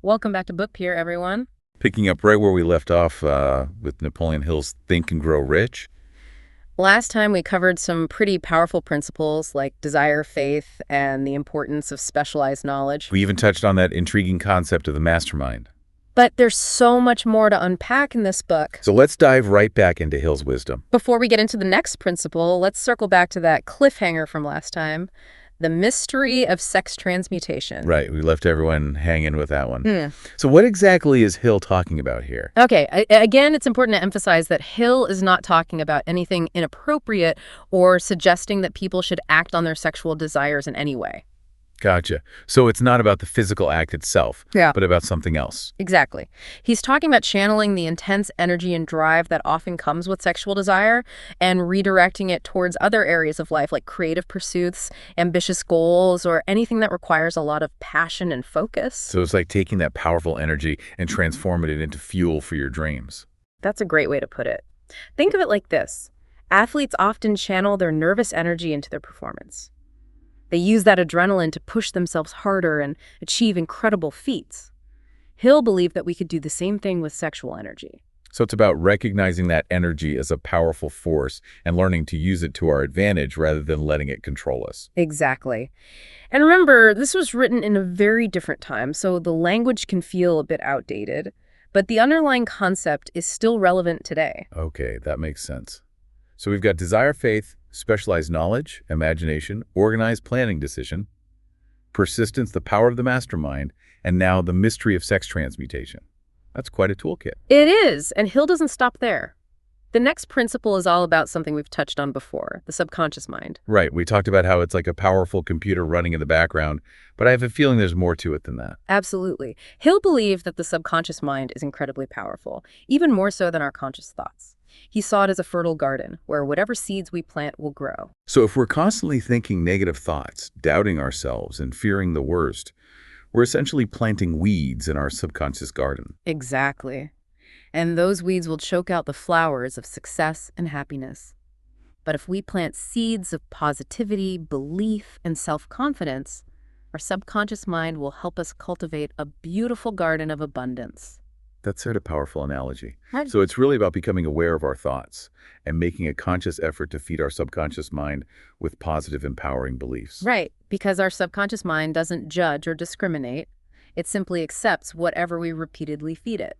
Welcome back to Book Pier, everyone. Picking up right where we left off with Napoleon Hill's Think and Grow Rich. Last time we covered some pretty powerful principles like desire, faith, and the importance of specialized knowledge. We even touched on that intriguing concept of the mastermind. But there's so much more to unpack in this book. So let's dive right back into Hill's wisdom. Before we get into the next principle, let's circle back to that cliffhanger from last time. The mystery of sex transmutation. Right, we left everyone hanging with that one. So what exactly is Hill talking about here? Okay, again, it's important to emphasize that Hill is not talking about anything inappropriate or suggesting that people should act on their sexual desires in any way. Gotcha. So it's not about the physical act itself, but about something else. Exactly. He's talking about channeling the intense energy and drive that often comes with sexual desire and redirecting it towards other areas of life like creative pursuits, ambitious goals, or anything that requires a lot of passion and focus. So it's like taking that powerful energy and transforming it into fuel for your dreams. That's a great way to put it. Think of it like this. Athletes often channel their nervous energy into their performance. They use that adrenaline to push themselves harder and achieve incredible feats. Hill believed that we could do the same thing with sexual energy. So it's about recognizing that energy as a powerful force and learning to use it to our advantage rather than letting it control us. Exactly. And remember, this was written in a very different time, so the language can feel a bit outdated, but the underlying concept is still relevant today. Okay, that makes sense. So we've got desire, faith, specialized knowledge, imagination, organized planning decision, persistence, the power of the mastermind, and now the mystery of sex transmutation. That's quite a toolkit. It is, and Hill doesn't stop there. The next principle is all about something we've touched on before, the subconscious mind. Right, we talked about how it's like a powerful computer running in the background, but I have a feeling there's more to it than that. Absolutely. Hill believed that the subconscious mind is incredibly powerful, even more so than our conscious thoughts. He saw it as a fertile garden, where whatever seeds we plant will grow. So if we're constantly thinking negative thoughts, doubting ourselves, and fearing the worst, we're essentially planting weeds in our subconscious garden. Exactly. And those weeds will choke out the flowers of success and happiness. But if we plant seeds of positivity, belief, and self-confidence, our subconscious mind will help us cultivate a beautiful garden of abundance. That's sort of a powerful analogy. So it's really about becoming aware of our thoughts and making a conscious effort to feed our subconscious mind with positive, empowering beliefs. Right, because our subconscious mind doesn't judge or discriminate. It simply accepts whatever we repeatedly feed it.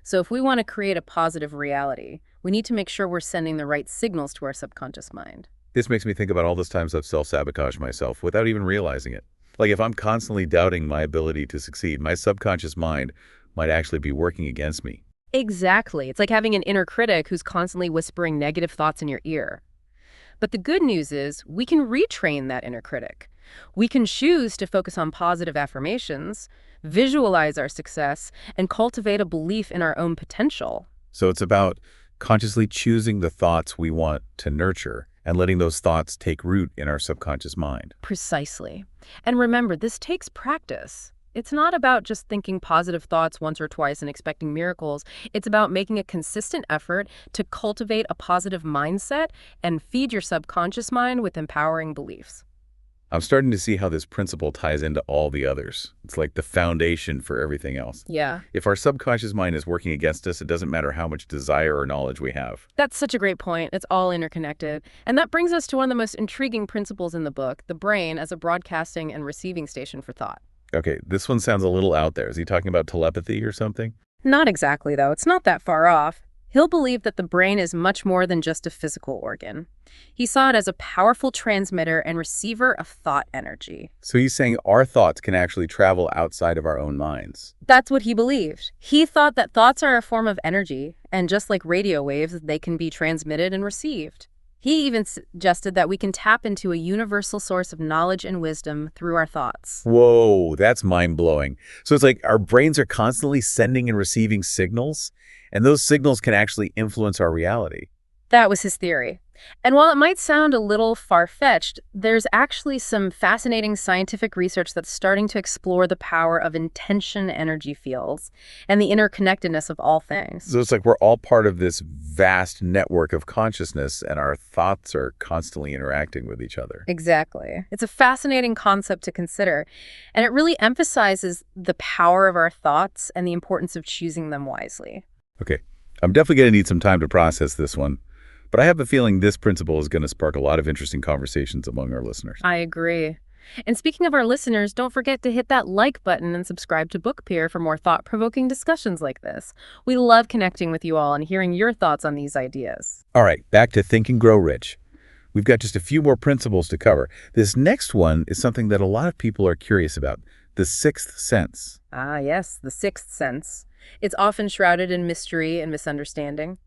So if we want to create a positive reality, we need to make sure we're sending the right signals to our subconscious mind. This makes me think about all those times I've self-sabotaged myself without even realizing it. Like if I'm constantly doubting my ability to succeed, my subconscious mind might actually be working against me. Exactly. It's like having an inner critic who's constantly whispering negative thoughts in your ear. But the good news is we can retrain that inner critic. We can choose to focus on positive affirmations, visualize our success, and cultivate a belief in our own potential. So it's about consciously choosing the thoughts we want to nurture and letting those thoughts take root in our subconscious mind. Precisely. And remember, this takes practice. It's not about just thinking positive thoughts once or twice and expecting miracles. It's about making a consistent effort to cultivate a positive mindset and feed your subconscious mind with empowering beliefs. I'm starting to see how this principle ties into all the others. It's like the foundation for everything else. Yeah. If our subconscious mind is working against us, it doesn't matter how much desire or knowledge we have. That's such a great point. It's all interconnected. And that brings us to one of the most intriguing principles in the book, the brain as a broadcasting and receiving station for thought. Okay, this one sounds a little out there. Is he talking about telepathy or something? Not exactly, though. It's not that far off. Hill believed that the brain is much more than just a physical organ. He saw it as a powerful transmitter and receiver of thought energy. So he's saying our thoughts can actually travel outside of our own minds. That's what he believed. He thought that thoughts are a form of energy, and just like radio waves, they can be transmitted and received. He even suggested that we can tap into a universal source of knowledge and wisdom through our thoughts. Whoa, that's mind-blowing. So it's like our brains are constantly sending and receiving signals, and those signals can actually influence our reality. That was his theory. And while it might sound a little far-fetched, there's actually some fascinating scientific research that's starting to explore the power of intention energy fields and the interconnectedness of all things. So it's like we're all part of this vast network of consciousness, and our thoughts are constantly interacting with each other. Exactly. It's a fascinating concept to consider, and it really emphasizes the power of our thoughts and the importance of choosing them wisely. Okay, I'm definitely going to need some time to process this one, but I have a feeling this principle is going to spark a lot of interesting conversations among our listeners. I agree. And speaking of our listeners, don't forget to hit that like button and subscribe to Book Peer for more thought-provoking discussions like this. We love connecting with you all and hearing your thoughts on these ideas. All right, back to Think and Grow Rich. We've got just a few more principles to cover. This next one is something that a lot of people are curious about, the sixth sense. Ah, yes, the sixth sense. It's often shrouded in mystery and misunderstanding.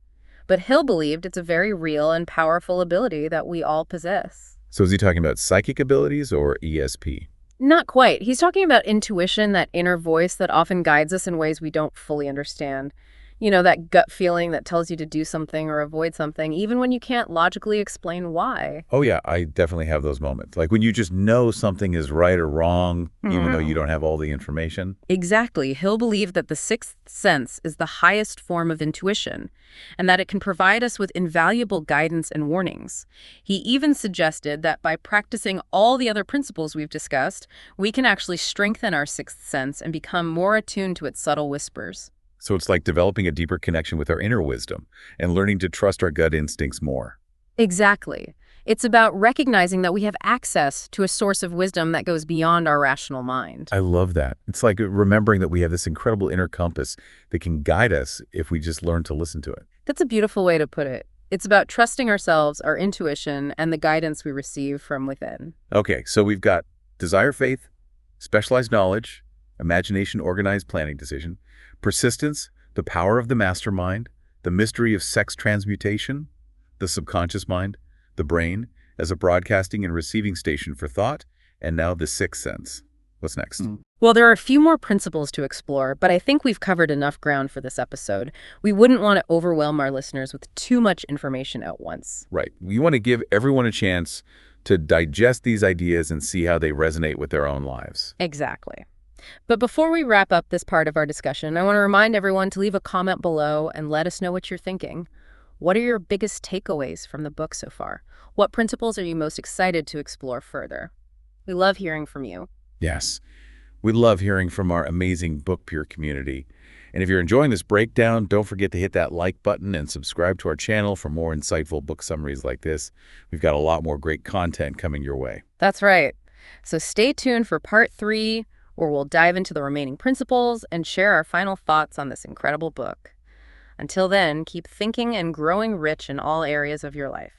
But Hill believed it's a very real and powerful ability that we all possess. So is he talking about psychic abilities or ESP? Not quite. He's talking about intuition, that inner voice that often guides us in ways we don't fully understand. You know, that gut feeling that tells you to do something or avoid something, even when you can't logically explain why. Oh yeah, I definitely have those moments. Like when you just know something is right or wrong, even though you don't have all the information. Exactly. Hill believed that the sixth sense is the highest form of intuition, and that it can provide us with invaluable guidance and warnings. He even suggested that by practicing all the other principles we've discussed, we can actually strengthen our sixth sense and become more attuned to its subtle whispers. So it's like developing a deeper connection with our inner wisdom and learning to trust our gut instincts more. Exactly. It's about recognizing that we have access to a source of wisdom that goes beyond our rational mind. I love that. It's like remembering that we have this incredible inner compass that can guide us if we just learn to listen to it. That's a beautiful way to put it. It's about trusting ourselves, our intuition, and the guidance we receive from within. Okay, so we've got desire, faith, specialized knowledge, imagination, organized planning decision, persistence, the power of the mastermind, the mystery of sex transmutation, the subconscious mind, the brain as a broadcasting and receiving station for thought, and now the sixth sense. What's next? Well, there are a few more principles to explore, but I think we've covered enough ground for this episode. We wouldn't want to overwhelm our listeners with too much information at once. Right. We want to give everyone a chance to digest these ideas and see how they resonate with their own lives. Exactly. But before we wrap up this part of our discussion, I want to remind everyone to leave a comment below and let us know what you're thinking. What are your biggest takeaways from the book so far? What principles are you most excited to explore further? We love hearing from you. Yes. We love hearing from our amazing Book Peer community. And if you're enjoying this breakdown, don't forget to hit that like button and subscribe to our channel for more insightful book summaries like this. We've got a lot more great content coming your way. That's right. So stay tuned for part 3, where we'll dive into the remaining principles and share our final thoughts on this incredible book. Until then, keep thinking and growing rich in all areas of your life.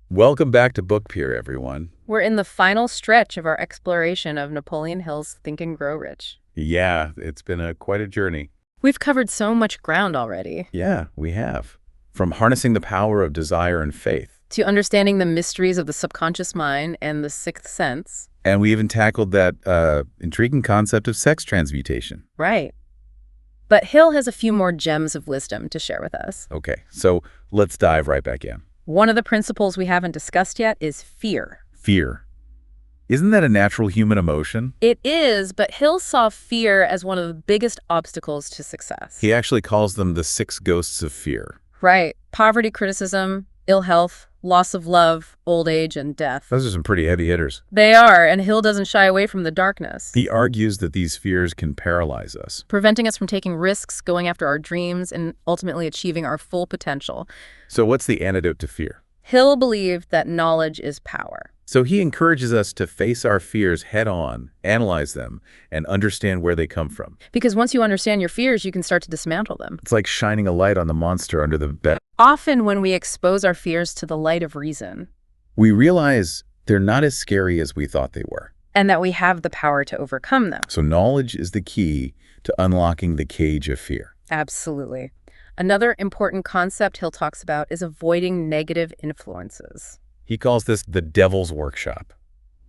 Welcome back to Book Peer, everyone. We're in the final stretch of our exploration of Napoleon Hill's Think and Grow Rich. Yeah, it's been quite a journey. We've covered so much ground already. Yeah, we have. From harnessing the power of desire and faith, To understanding the mysteries of the subconscious mind and the sixth sense. and we even tackled that intriguing concept of sex transmutation. Right. But Hill has a few more gems of wisdom to share with us. Okay, so let's dive right back in. One of the principles we haven't discussed yet is fear. Fear. Isn't that a natural human emotion? It is, but Hill saw fear as one of the biggest obstacles to success. He actually calls them the 6 ghosts of fear. Right. Poverty, criticism, ill health, loss of love, old age, and death. Those are some pretty heavy hitters. They are, and Hill doesn't shy away from the darkness, He argues that these fears can paralyze us. preventing us from taking risks, going after our dreams, and ultimately achieving our full potential. So what's the antidote to fear? Hill believed that knowledge is power. So he encourages us to face our fears head on, analyze them, and understand where they come from. Because once you understand your fears, you can start to dismantle them. It's like shining a light on the monster under the bed. Often when we expose our fears to the light of reason, We realize they're not as scary as we thought they were. and that we have the power to overcome them. So knowledge is the key to unlocking the cage of fear. Absolutely. Another important concept Hill talks about is avoiding negative influences. He calls this the devil's workshop.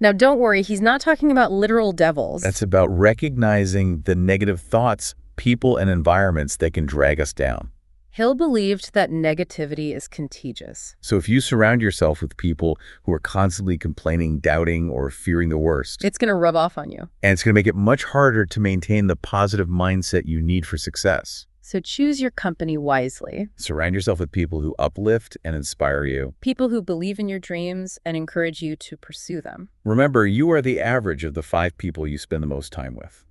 Now, don't worry, he's not talking about literal devils. That's about recognizing the negative thoughts, people, and environments that can drag us down. Hill believed that negativity is contagious. So if you surround yourself with people who are constantly complaining, doubting, or fearing the worst, It's going to rub off on you. and it's going to make it much harder to maintain the positive mindset you need for success. So choose your company wisely. Surround yourself with people who uplift and inspire you. People who believe in your dreams and encourage you to pursue them. Remember, you are the average of the 5 people you spend the most time with.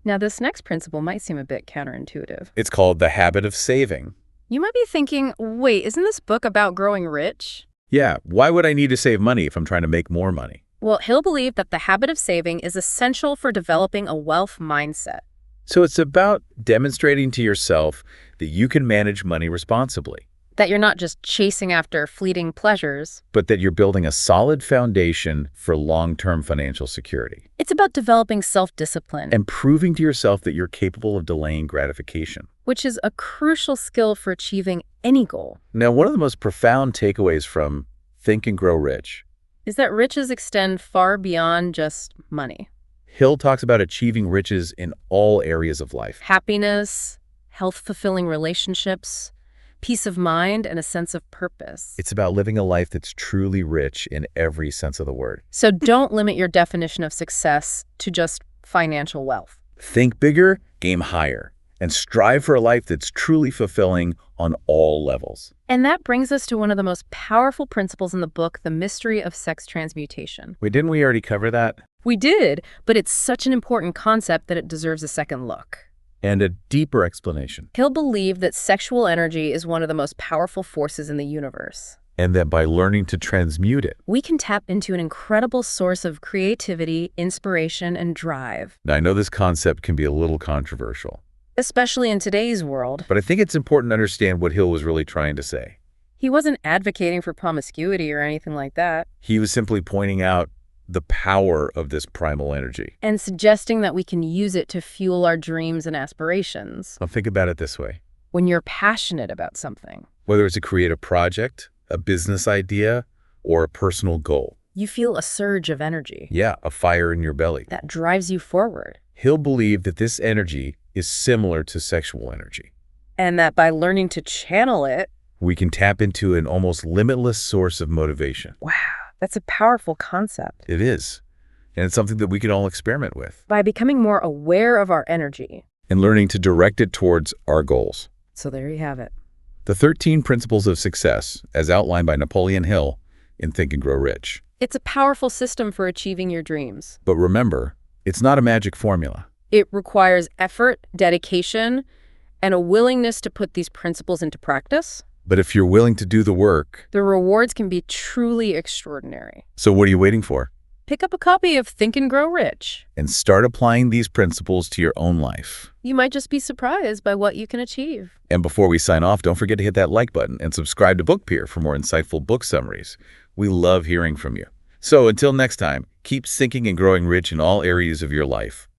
Now, this next principle might seem a bit counterintuitive. It's called the habit of saving. You might be thinking, wait, isn't this book about growing rich? Yeah, why would I need to save money if I'm trying to make more money? Well, Hill believed that the habit of saving is essential for developing a wealth mindset. So it's about demonstrating to yourself that you can manage money responsibly, That you're not just chasing after fleeting pleasures. but that you're building a solid foundation for long-term financial security It's about developing self-discipline, and proving to yourself that you're capable of delaying gratification. which is a crucial skill for achieving any goal. Now, one of the most profound takeaways from Think and Grow Rich, Is that riches extend far beyond just money. Hill talks about achieving riches in all areas of life. Happiness, health-fulfilling relationships, peace of mind, and a sense of purpose. It's about living a life that's truly rich in every sense of the word. So don't limit your definition of success to just financial wealth. Think bigger, aim higher, and strive for a life that's truly fulfilling on all levels. And that brings us to one of the most powerful principles in the book, The Mystery of Sex Transmutation. Wait, didn't we already cover that? We did, but it's such an important concept that it deserves a second look. And a deeper explanation. Hill believed that sexual energy is one of the most powerful forces in the universe. And that by learning to transmute it. We can tap into an incredible source of creativity, inspiration, and drive. Now, I know this concept can be a little controversial, Especially in today's world. but I think it's important to understand what Hill was really trying to say. He wasn't advocating for promiscuity or anything like that, He was simply pointing out the power of this primal energy. and suggesting that we can use it to fuel our dreams and aspirations. Now, think about it this way. When you're passionate about something, Whether it's a creative project, a business idea, or a personal goal. you feel a surge of energy Yeah, a fire in your belly. that drives you forward. Hill believed that this energy is similar to sexual energy. And that by learning to channel it, We can tap into an almost limitless source of motivation. wow, that's a powerful concept. It is. And it's something that we can all experiment with. By becoming more aware of our energy. And learning to direct it towards our goals. So there you have it. The 13 Principles of Success, as outlined by Napoleon Hill in Think and Grow Rich. It's a powerful system for achieving your dreams. But remember, it's not a magic formula. It requires effort, dedication, and a willingness to put these principles into practice. But if you're willing to do the work, The rewards can be truly extraordinary. so what are you waiting for? Pick up a copy of Think and Grow Rich. And start applying these principles to your own life. You might just be surprised by what you can achieve. And before we sign off, don't forget to hit that like button and subscribe to BookPeer for more insightful book summaries. We love hearing from you. So until next time, keep thinking and growing rich in all areas of your life.